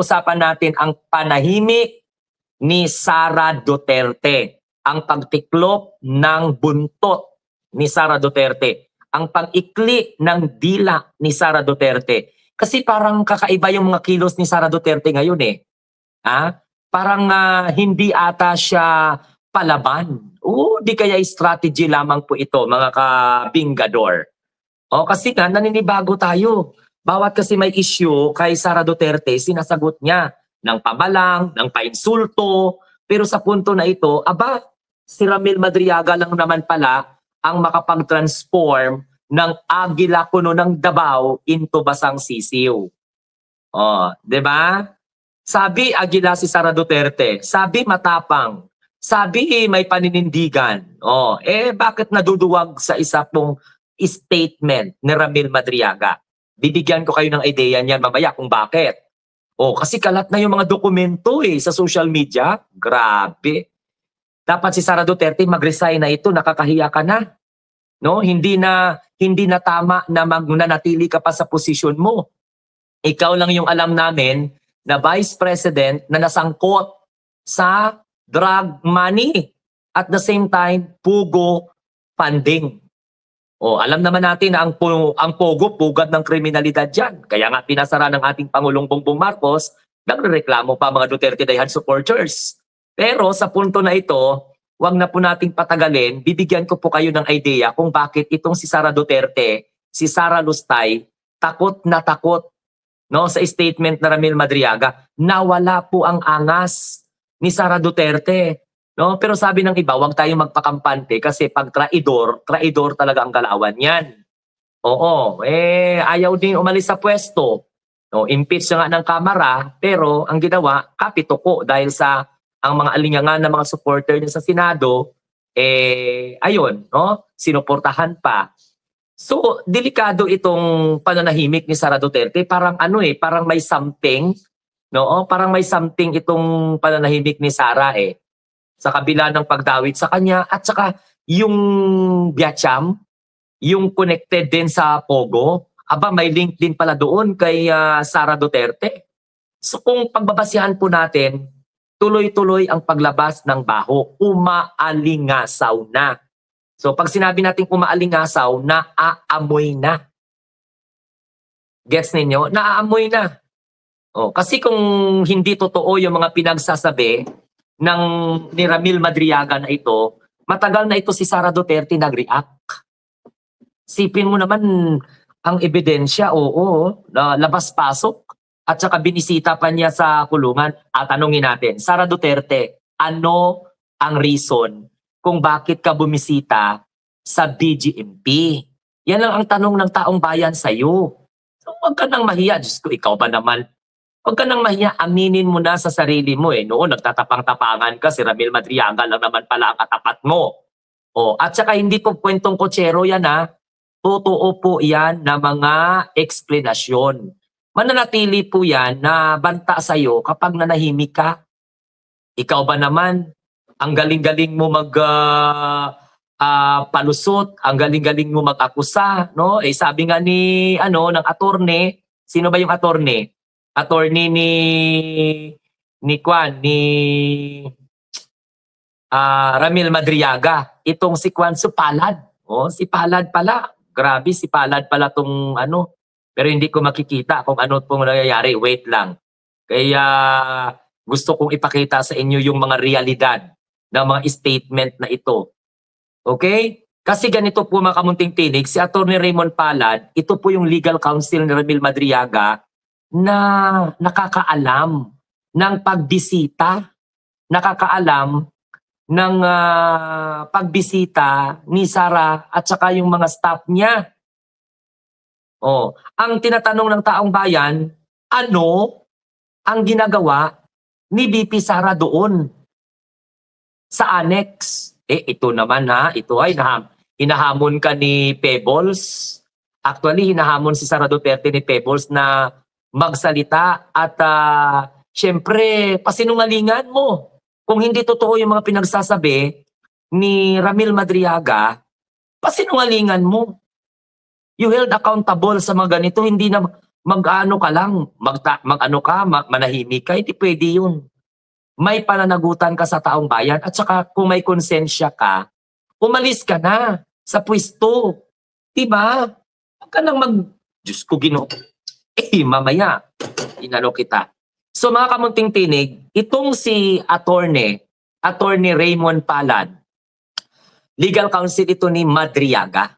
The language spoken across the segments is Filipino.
pag-uusapan natin ang panahimik ni Sara Duterte, ang pagtiklop ng buntot ni Sara Duterte, ang pag-ikli ng dila ni Sara Duterte. Kasi parang kakaiba yung mga kilos ni Sara Duterte ngayon eh. Parang hindi ata siya palaban. Di kaya strategy lamang po ito, mga kabinggador. Kasi nga naninibago tayo. Bawat kasi may issue kay Sara Duterte, sinasagot niya ng pabalang, ng painsulto. Pero sa punto na ito, si Ramil Madriaga lang naman pala ang makapag-transform ng agila kuno ng Davao into basang sisiw. Diba? Sabi agila si Sara Duterte, sabi matapang, sabi may paninindigan. Bakit naduduwag sa isa pong statement ni Ramil Madriaga? Bibigyan ko kayo ng idea niyan mamaya kung bakit. Kasi kalat na yung mga dokumento sa social media. Grabe. Dapat si Sara Duterte mag-resign na ito, nakakahiya ka na. No? Hindi na tama na mananatili ka pa sa posisyon mo. Ikaw lang yung alam namin na Vice President na nasangkot sa drug money. At the same time, pugo funding. Alam naman natin na ang pogo, pugad ng kriminalidad dyan. Kaya nga pinasara ng ating Pangulong Bongbong Marcos, nagrereklamo pa mga Duterte Dayhan supporters. Pero sa punto na ito, wag na po nating patagalin, bibigyan ko po kayo ng idea kung bakit itong si Sara Duterte, si Sara Lustay, takot na takot sa statement na Ramil Madriaga. Nawala po ang angas ni Sara Duterte. Pero sabi ng iba, huwag tayong magpakampante kasi pag traidor talaga ang galawan yan. Ayaw din umalis sa pwesto. Impeach nga ng Kamara, pero ang ginawa, kapituko dahil sa ang mga alinyangan ng mga supporter niya sa Senado, sinuportahan pa. So, delikado itong pananahimik ni Sara Duterte. Parang parang may something, parang may something itong pananahimik ni Sara sa kabila ng pagdawit sa kanya at saka yung Biacham, yung connected din sa Pogo, may link din pala doon kay Sara Duterte. So kung pagbabasihan po natin, tuloy-tuloy ang paglabas ng baho, umaalingasaw na. So pag sinabi natin umaalingasaw, naaamoy na. Gets ninyo? Naaamoy na. Kasi kung hindi totoo yung mga pinagsasabi ni Ramil Madriaga na ito, matagal na ito si Sara Duterte nag-react. Sipin mo naman ang ebidensya, labas-pasok, at saka binisita pa niya sa kulungan. Tanungin natin, Sara Duterte, ano ang reason kung bakit ka bumisita sa BGMP? Yan lang ang tanong ng taong bayan sa'yo. So, huwag ka nang mahiya. Diyos ko, ikaw ba naman? Huwag ka nang mahiya, aminin mo na sa sarili mo Noon, nagtatapang-tapangan ka, si Ramil Madriaga lang naman pala ang katapat mo. At saka hindi po kwentong kotsero yan Totoo po yan na mga eksplenasyon. Mananatili po yan na banta sa'yo kapag nanahimik ka. Ikaw ba naman, ang galing-galing mo palusot, ang galing-galing mo mag-akusa, sabi nga ng attorney, sino ba yung attorney? Attorney ni Ramil Madriaga. Itong si Juan Palad. Si Palad pala. Grabe, si Palad pala tong Pero hindi ko makikita kung ano pong nangyayari. Wait lang. Kaya gusto kong ipakita sa inyo yung mga realidad ng mga statement na ito. Okay? Kasi ganito po mga kamunting tinig, si Attorney Raymond Palad, ito po yung legal counsel ni Ramil Madriaga na nakakaalam ng pagbisita, nakakaalam ng pagbisita ni Sara at saka yung mga staff niya. Ang tinatanong ng taong bayan, ano ang ginagawa ni VP Sara doon sa annex? Ito naman ito ay hinahamon ka ni Pebbles. Actually, hinahamon si Sara Duterte ni Pebbles na magsalita at syempre pasinungalingan mo. Kung hindi totoo yung mga pinagsasabi ni Ramil Madriaga, pasinungalingan mo. You held accountable sa mga ganito, hindi na mag-ano ka lang, manahimik ka, hindi pwede yun. May pananagutan ka sa taong bayan at saka kung may konsensya ka, umalis ka na sa pwesto. Diba? Huwag ka nang Diyos ko Ginoo. Mamaya, inano kita. So mga kamunting tinig, itong si Attorney Raymond Palad, legal counsel ito ni Madriaga.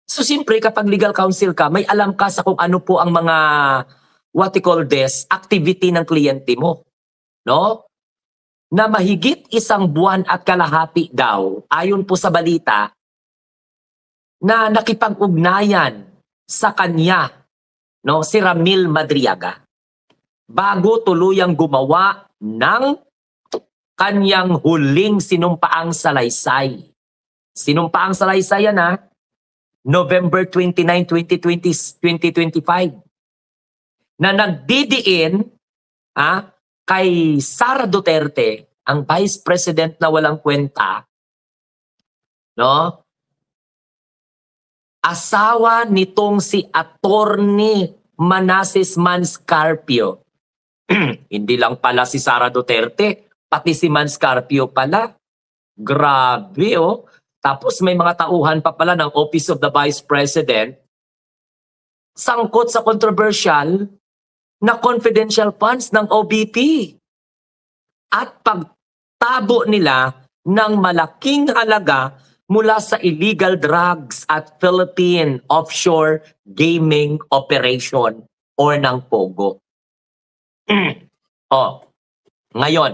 So siyempre kapag legal counsel ka, may alam ka sa kung ano po ang mga what you call this, activity ng kliyente mo. No? Na mahigit 1 buwan at kalahati daw, ayon po sa balita, na nakipag-ugnayan sa kanya, no, si Ramil Madriaga, bago tuluyang gumawa ng kanyang huling sinumpaang salaysay. Sinumpaang salaysay yan November 29, 2025, na nagdidiin kay Sara Duterte, ang Vice President na walang kwenta, no? Asawa nitong si Attorney Manasseh Manscarpio. Hindi lang pala si Sara Duterte, pati si Manscarpio pala. Grabe Tapos may mga tauhan pa pala ng Office of the Vice President sangkot sa controversial na confidential funds ng OBP at pagtabo nila ng malaking halaga mula sa illegal drugs at Philippine offshore gaming operation or ng POGO. Ngayon,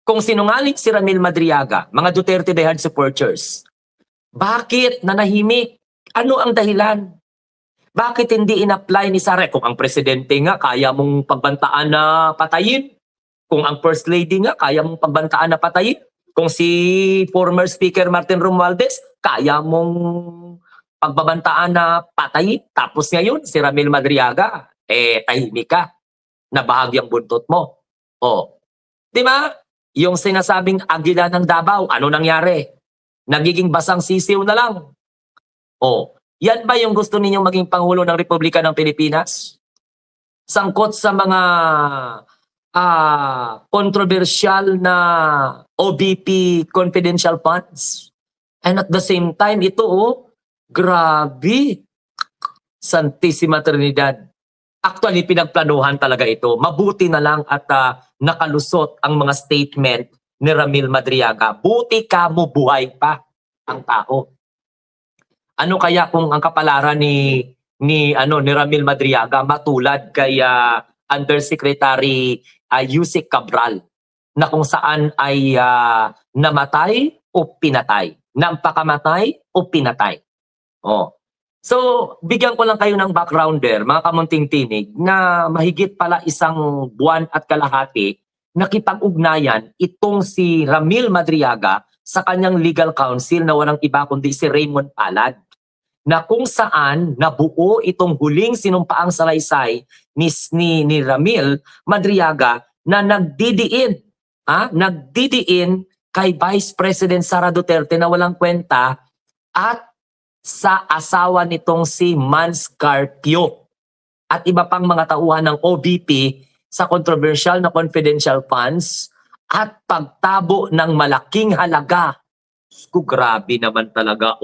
kung sinungaling si Ramil Madriaga, mga Duterte diehard supporters, bakit nanahimik? Ano ang dahilan? Bakit hindi in-apply ni Sara? Kung ang presidente nga, kaya mong pagbantaan na patayin. Kung ang first lady nga, kaya mong pagbantaan na patayin. Kung si former Speaker Martin Romualdez, kaya mong pagbabantaan na patayin. Tapos ngayon, si Ramil Madriaga, tahimik ka. Nabahagyang buntot mo. Di ba? Yung sinasabing Agila ng Davao, ano nangyari? Nagiging basang sisiw na lang. Yan ba yung gusto ninyong maging Pangulo ng Republika ng Pilipinas? Sangkot sa mga controversial na OBP confidential funds. And at the same time, ito grabe. Santissima Trinidad. Actually, pinagplanuhan talaga ito. Mabuti na lang at nakalusot ang mga statement ni Ramil Madriaga. Buti ka mo buhay pa ang tao. Ano kaya kung ang kapalaran ni Ramil Madriaga matulad kay Undersecretary Yusek Cabral na kung saan ay namatay o pinatay, nampakamatay o pinatay. So, bigyan ko lang kayo ng backgrounder, mga kamunting tinig, na mahigit pala 1 buwan at kalahati nakipag-ugnayan itong si Ramil Madriaga sa kanyang legal counsel na walang iba kundi si Raymond Palad, na kung saan nabuo itong huling sinumpaang salaysay ni Ramil Madriaga na nagdidiin kay Vice President Sara Duterte na walang kwenta at sa asawa nitong si Manscarpio at iba pang mga tauhan ng OBP sa controversial na confidential funds at pagtabo ng malaking halaga. Grabe naman talaga,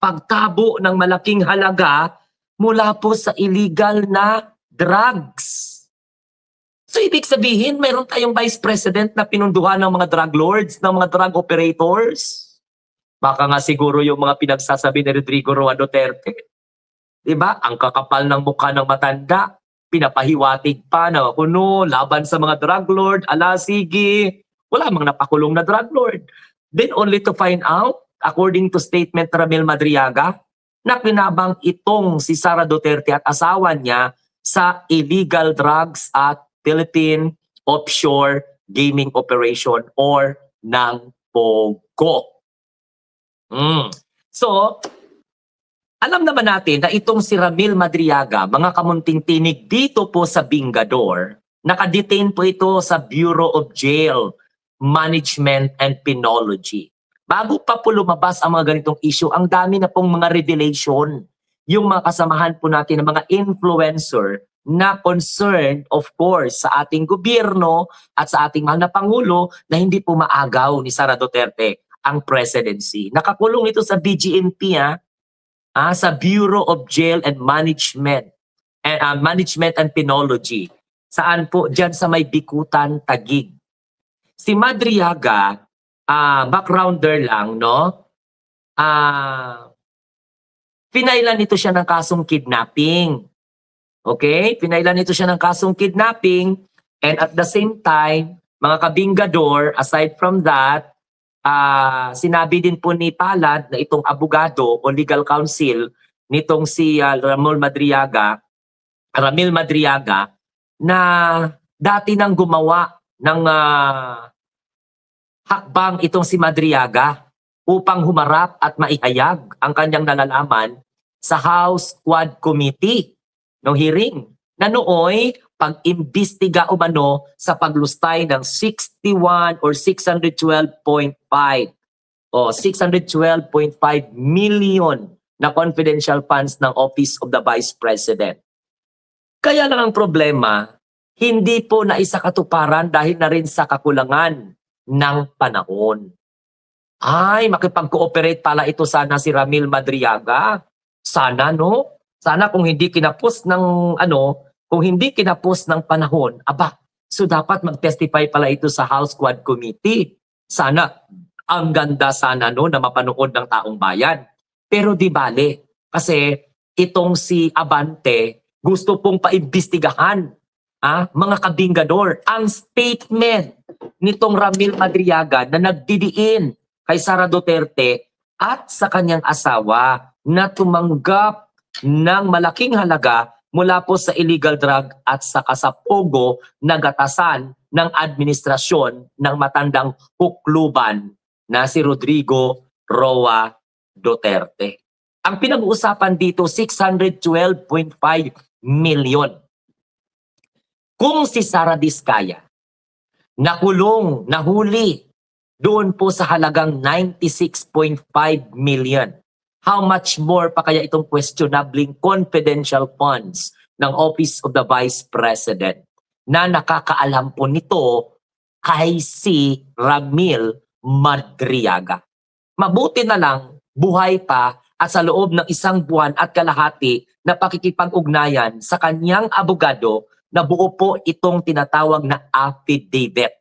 pagtabo ng malaking halaga mula po sa illegal na drugs. So ibig sabihin, mayroon tayong Vice President na pinunduhan ng mga drug lords, ng mga drug operators. Baka nga siguro yung mga pinagsasabi ni Rodrigo Roa Duterte. Diba? Ang kakapal ng mukha ng matanda, pinapahiwatig pa na laban sa mga drug lord, sige, wala mang napakulong na drug lord. Then only to find out, according to statement Ramil Madriaga, na pinabang itong si Sara Duterte at asawa niya sa illegal drugs at Philippine offshore gaming operation or ng POGO. So, alam naman natin na itong si Ramil Madriaga, mga kamunting tinig, dito po sa Bingador, nakadetain po ito sa Bureau of Jail Management and Penology. Bago pa po lumabas ang mga ganitong issue, ang dami na pong mga revelation yung mga kasamahan po natin ng mga influencer na concerned, of course, sa ating gobyerno at sa ating mahal na Pangulo na hindi po maagaw ni Sara Duterte ang presidency. Nakakulong ito sa BGMP, sa Bureau of Jail and Management and Penology. Saan po? Diyan sa may Bikutan, Taguig. Si Madriaga, backgrounder lang, no? Pinailan ito siya ng kasong kidnapping. Okay? Pinailan ito siya ng kasong kidnapping, and at the same time, mga kabingador, aside from that, sinabi din po ni Palad na itong abogado o legal counsel nitong si Ramil Madriaga na dati nang gumawa ng hakbang itong si Madriaga upang humarap at maihayag ang kanyang nalalaman sa House Quad Committee no hearing na nooy pag-imbestiga umano sa paglustay ng 61 or 612.5 o 612.5 million na confidential funds ng Office of the Vice President. Kaya lang ang problema, hindi po naisakatuparan dahil na rin sa kakulangan ng panahon. Ay, makipag-cooperate pala ito sana si Ramil Madriaga. Sana, no? Sana kung hindi kinapos ng kung hindi kinapos ng panahon, so dapat mag-testify pala ito sa House Quad Committee. Sana, ang ganda sana no na mapanood ng taong bayan. Pero di bale, kasi itong si Abante gusto pong paimbestigahan mga kabingador ang statement nitong Ramil Madriaga na nagdidiin kay Sara Duterte at sa kanyang asawa na tumanggap ng malaking halaga mula po sa illegal drug at saka sa pogo na gatasan ng administrasyon ng matandang hukluban na si Rodrigo Roa Duterte. Ang pinag-uusapan dito, 612.5 million. Kung si Sara Diskaya nakulong, nahuli doon po sa halagang 96.5 million, how much more pa kaya itong questionabling confidential funds ng Office of the Vice President na nakakaalam po nito ay si Ramil Madriaga. Mabuti na lang, buhay pa at sa loob ng 1 buwan at kalahati na pakikipag-ugnayan sa kanyang abogado na buo po itong tinatawag na affidavit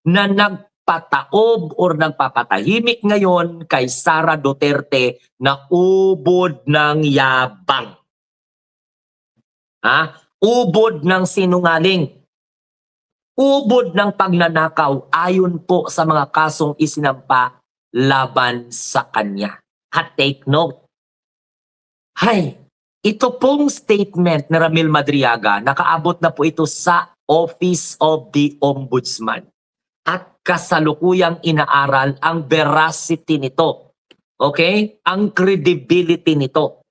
na nagpataob or nagpapatahimik ngayon kay Sara Duterte na ubod ng yabang. Ubod ng sinungaling. Ubod ng pagnanakaw ayon po sa mga kasong isinampa laban sa kanya. At take note, ito pong statement ni Ramil Madriaga, nakaabot na po ito sa Office of the Ombudsman. At kasalukuyang inaaral ang veracity nito. Okay? Ang credibility nito.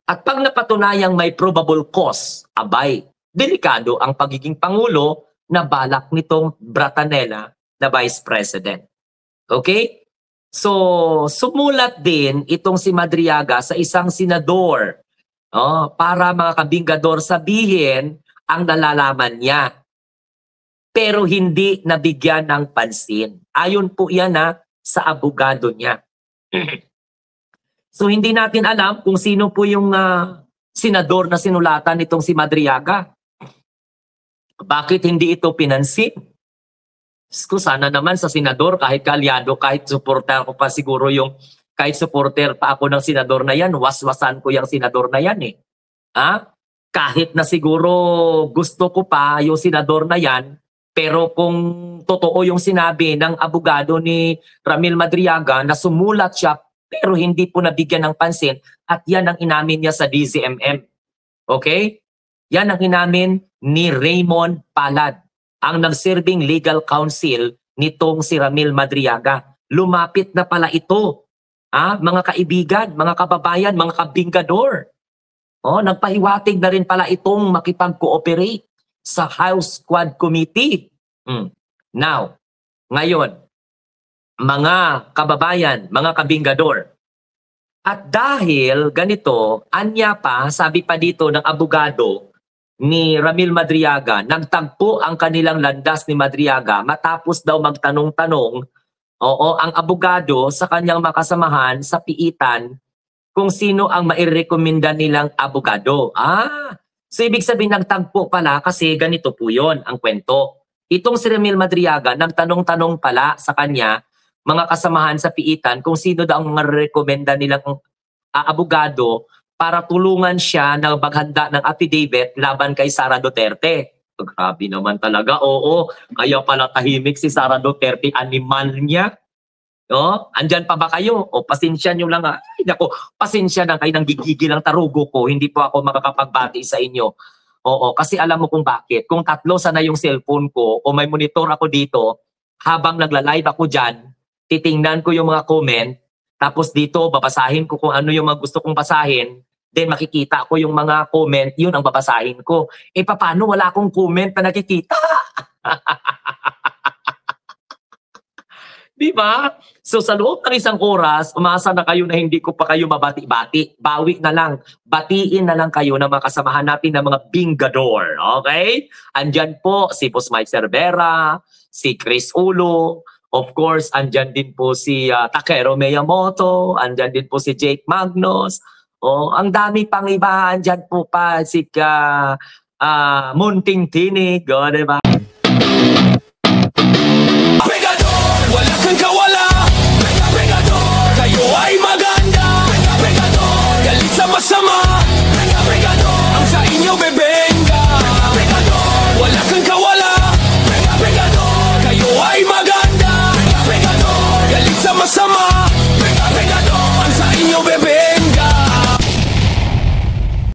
At pag napatunayang may probable cause, delikado ang pagiging Pangulo na balak nitong Bratanela na Vice President. Okay? So, sumulat din itong si Madriaga sa isang senador para mga kabingador sabihin ang nalalaman niya. Pero hindi nabigyan ng pansin. Ayon po yan sa abogado niya. So hindi natin alam kung sino po yung senador na sinulatan nitong si Madriaga. Bakit hindi ito pinansin? Sana naman sa senador, kahit kaalyado, kahit supporter ko pa siguro kahit supporter pa ako ng senador na yan, waswasan ko yung senador na yan Kahit na siguro gusto ko pa yung senador na yan, pero kung totoo yung sinabi ng abogado ni Ramil Madriaga na sumulat siya pero hindi po nabigyan ng pansin at yan ang inamin niya sa DZMM. Okay? Yan ang inamin ni Raymond Palad, ang nagsirbing legal counsel nitong si Ramil Madriaga. Lumapit na pala ito, mga kaibigan, mga kababayan, mga kabingador. Nagpahiwatig na rin pala itong makipag-cooperate sa House Quad Committee. Now, ngayon, mga kababayan, mga kabingador, At dahil ganito, anya pa, sabi pa dito ng abogado ni Ramil Madriaga, nagtagpo ang kanilang landas ni Madriaga matapos daw magtanong-tanong, ang abogado sa kanyang makasamahan sa piitan kung sino ang mairekomenda nilang abogado. So ibig sabihin nagtagpo pala kasi ganito po yon ang kwento. Itong si Ramil Madriaga, nagtanong-tanong pala sa kanya, mga kasamahan sa piitan, kung sino daw ang marekomenda nilang abogado para tulungan siya na maghanda ng affidavit laban kay Sara Duterte. Grabe naman talaga, oo. Kaya pala tahimik si Sara Duterte, animal niya. Andyan pa ba kayo? Pasensya nyo lang. Ay, naku, pasensya na kayo, nang gigigil ang tarugo ko. Hindi po ako makakapagbati sa inyo. Kasi alam mo kung bakit. Kung tatlo sana yung cellphone ko o may monitor ako dito, habang nagla-live ako dyan, titingnan ko yung mga comment, tapos dito babasahin ko kung ano yung mga gusto kong basahin, then makikita ko yung mga comment, yun ang babasahin ko. Paano wala akong comment na nakikita? Di ba? So sa loob ng isang oras, umasa na kayo na hindi ko pa kayo mabati-bati. Bawi na lang. Batiin na lang kayo na makasamahan natin ng mga bingador. Okay? Andyan po si Boss Mike Cervera, si Chris Ulo, of course, andyan din po si Takero Miyamoto, andyan din po si Jake Magnus. Ang dami pang iba. Andyan po pa si Munting Tinig. Diba? Wala kang kawala, Regador, kayo ay maganda, Regador, galit sa masama, Regador, ang sa inyo bebenga, Regador, wala kang kawala, Regador, kayo ay maganda, Regador, galit sa masama.